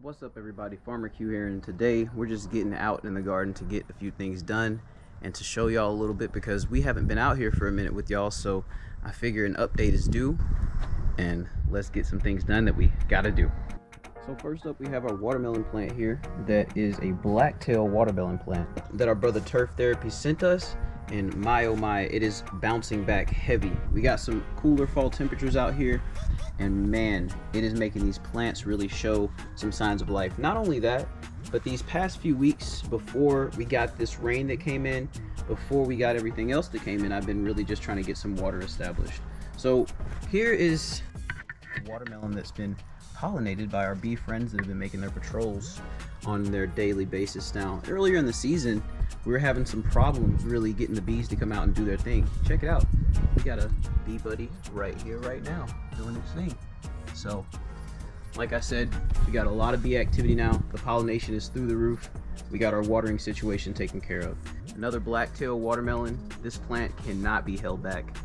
What's up everybody, Farmer Q here, and today we're just getting out in the garden to get a few things done and to show y'all a little bit because we haven't been out here for a minute with y'all, so I figure an update is due and let's get some things done that we gotta do. So first up we have our watermelon plant here that is a blacktail watermelon plant that our brother Turf Therapy sent us, and my oh my, it is bouncing back heavy. We got some cooler fall temperatures out here, and man, it is making these plants really show some signs of life. Not only that, but these past few weeks before we got this rain that came in, before we got everything else that came in, I've been really just trying to get some water established. So here is watermelon that's been pollinated by our bee friends that have been making their patrols on their daily basis. Now, earlier in the season, we were having some problems really getting the bees to come out and do their thing. Check it out. We got a bee buddy right here, right now, doing his thing. So, like I said, we got a lot of bee activity now. The pollination is through the roof. We got our watering situation taken care of. Another blacktail watermelon. This plant cannot be held back.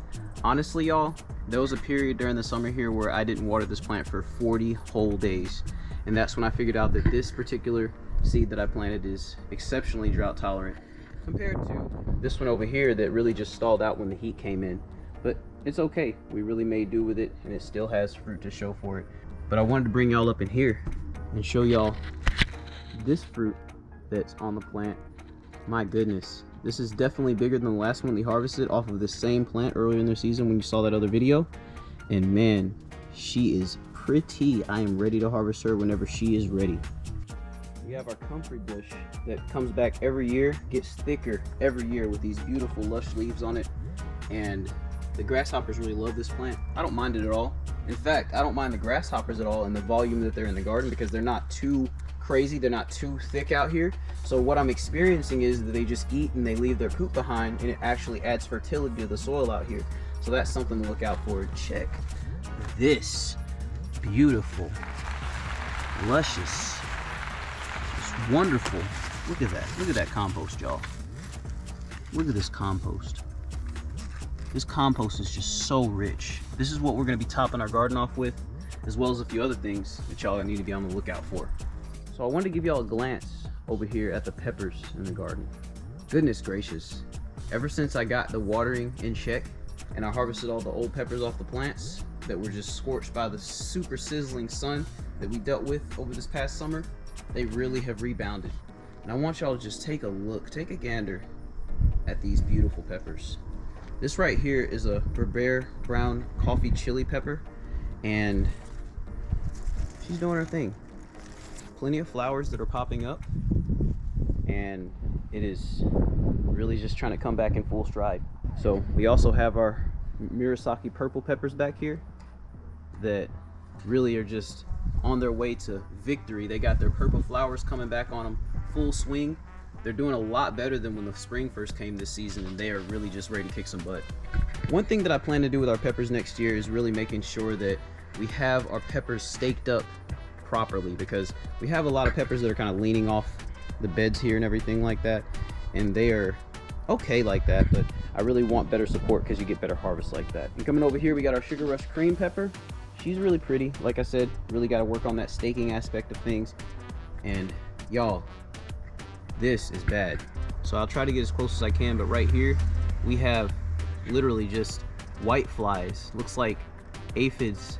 Honestly, y'all, there was a period during the summer here where I didn't water this plant for 40 whole days. And that's when I figured out that this particular seed that I planted is exceptionally drought tolerant compared to this one over here that really just stalled out when the heat came in. But it's okay, we really made do with it, and it still has fruit to show for it. But I wanted to bring y'all up in here and show y'all this fruit that's on the plant. My goodness, this is definitely bigger than the last one we harvested off of the same plant earlier in the season when you saw that other video. And man, she is pretty. I am ready to harvest her whenever she is ready. We have our comfrey bush that comes back every year, gets thicker every year with these beautiful lush leaves on it, and the grasshoppers really love this plant. I don't mind it at all. In fact, I don't mind the grasshoppers at all in the volume that they're in the garden because they're not too crazy, they're not too thick out here. So what I'm experiencing is that they just eat and they leave their poop behind, and it actually adds fertility to the soil out here. So that's something to look out for. Check this beautiful, luscious, just wonderful. Look at that. Look at that compost, y'all. Look at this compost. This compost is just so rich. This is what we're going to be topping our garden off with, as well as a few other things that y'all need to be on the lookout for. So I wanted to give y'all a glance over here at the peppers in the garden. Goodness gracious. Ever since I got the watering in check and I harvested all the old peppers off the plants that were just scorched by the super sizzling sun that we dealt with over this past summer, they really have rebounded. And I want y'all to just take a look, take a gander at these beautiful peppers. This right here is a Berbere brown coffee chili pepper, and she's doing her thing. Plenty of flowers that are popping up, and it is really just trying to come back in full stride. So we also have our Murasaki purple peppers back here that really are just on their way to victory. They got their purple flowers coming back on them full swing. They're doing a lot better than when the spring first came this season, and they are really just ready to kick some butt. One thing that I plan to do with our peppers next year is really making sure that we have our peppers staked up properly, because we have a lot of peppers that are kind of leaning off the beds here and everything like that, and they are okay like that, but I really want better support because you get better harvests like that. And coming over here, we got our Sugar Rush cream pepper. She's really pretty. Like I said, really got to work on that staking aspect of things. And y'all, this is bad. So I'll try to get as close as I can, but right here we have literally just white flies. Looks like aphids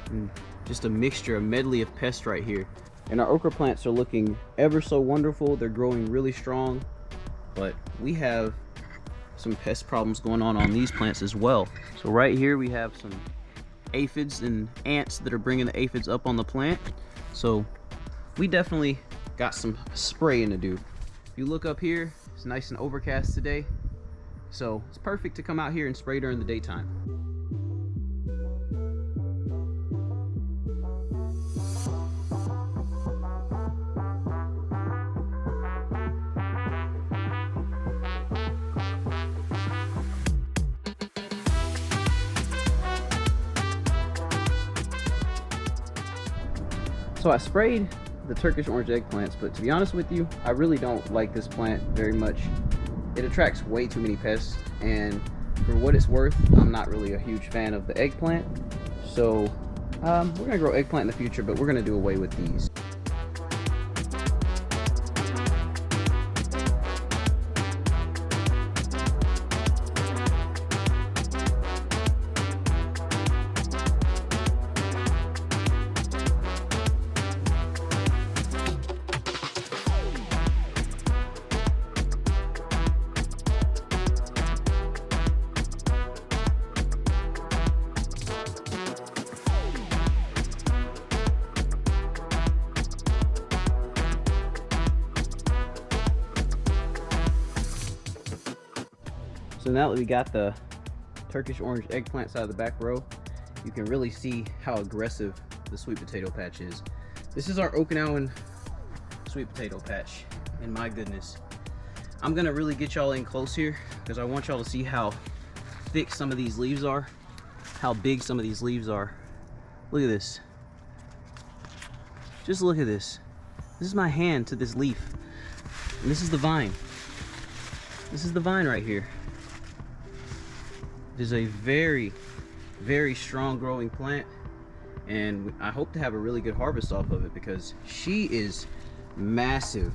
and just a mixture, a medley of pests right here. And our okra plants are looking ever so wonderful. They're growing really strong, but we have some pest problems going on these plants as well. So right here we have some aphids and ants that are bringing the aphids up on the plant. So we definitely got some spraying to do. If you look up here, it's nice and overcast today, so it's perfect to come out here and spray during the daytime. So I sprayed the Turkish orange eggplants, but to be honest with you, I really don't like this plant very much. It attracts way too many pests, and for what it's worth, I'm not really a huge fan of the eggplant. So we're gonna grow eggplant in the future, but we're gonna do away with these. So now that we got the Turkish orange eggplants out of the back row, you can really see how aggressive the sweet potato patch is. This is our Okinawan sweet potato patch, and my goodness, I'm gonna really get y'all in close here because I want y'all to see how thick some of these leaves are, how big some of these leaves are. Look at this. Just look at this. This is my hand to this leaf, and this is the vine. This is the vine right here. It is a very, very strong growing plant, and I hope to have a really good harvest off of it because she is massive,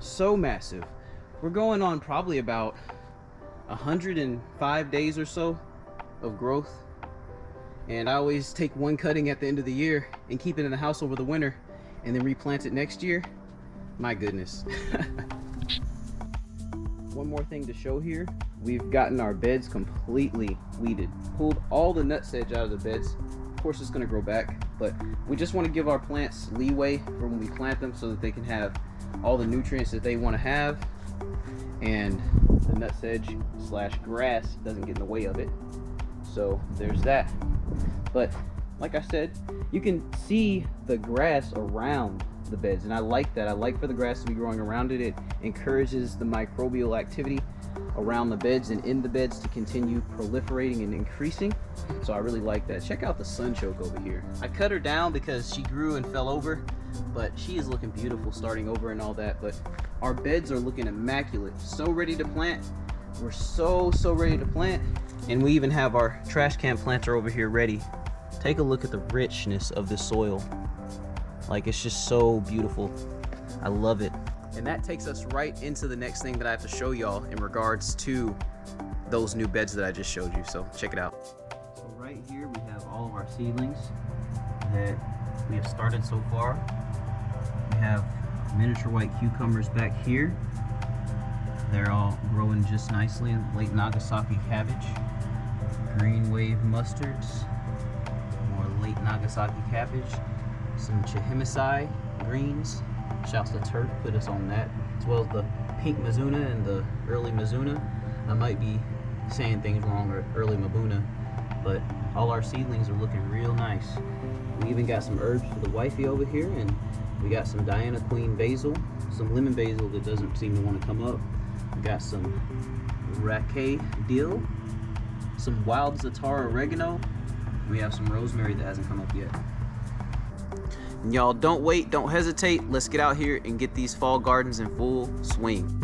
so massive. We're going on probably about 105 days or so of growth, and I always take one cutting at the end of the year and keep it in the house over the winter and then replant it next year. My goodness. One more thing to show here. We've gotten our beds completely weeded, pulled all the nut sedge out of the beds. Of course it's going to grow back, but we just want to give our plants leeway for when we plant them so that they can have all the nutrients that they want to have, and the nut sedge slash grass doesn't get in the way of it. So there's that. But like I said, you can see the grass around the beds, and I like that. I like for the grass to be growing around it. It encourages the microbial activity around the beds and in the beds to continue proliferating and increasing. So I really like that. Check out the sunchoke over here. I cut her down because she grew and fell over, but she is looking beautiful starting over and all that. But our beds are looking immaculate, so ready to plant. We're so ready to plant, and we even have our trash can planter over here ready. Take a look at the richness of this soil. Like, it's just so beautiful. I love it. And that takes us right into the next thing that I have to show y'all in regards to those new beds that I just showed you. So check it out. So right here we have all of our seedlings that we have started so far. We have miniature white cucumbers back here. They're all growing just nicely. Late Nagasaki cabbage, green wave mustards, more late Nagasaki cabbage, some chihimisai greens. Shouts to Turk, put us on that, as well as the pink Mizuna and the early Mizuna. I might be saying things wrong, or early Mabuna, but all our seedlings are looking real nice. We even got some herbs for the wifey over here, and we got some Diana Queen basil, some lemon basil that doesn't seem to want to come up. We got some raquet dill, some wild Zatara oregano. We have some rosemary that hasn't come up yet. And y'all, don't wait, don't hesitate. Let's get out here and get these fall gardens in full swing.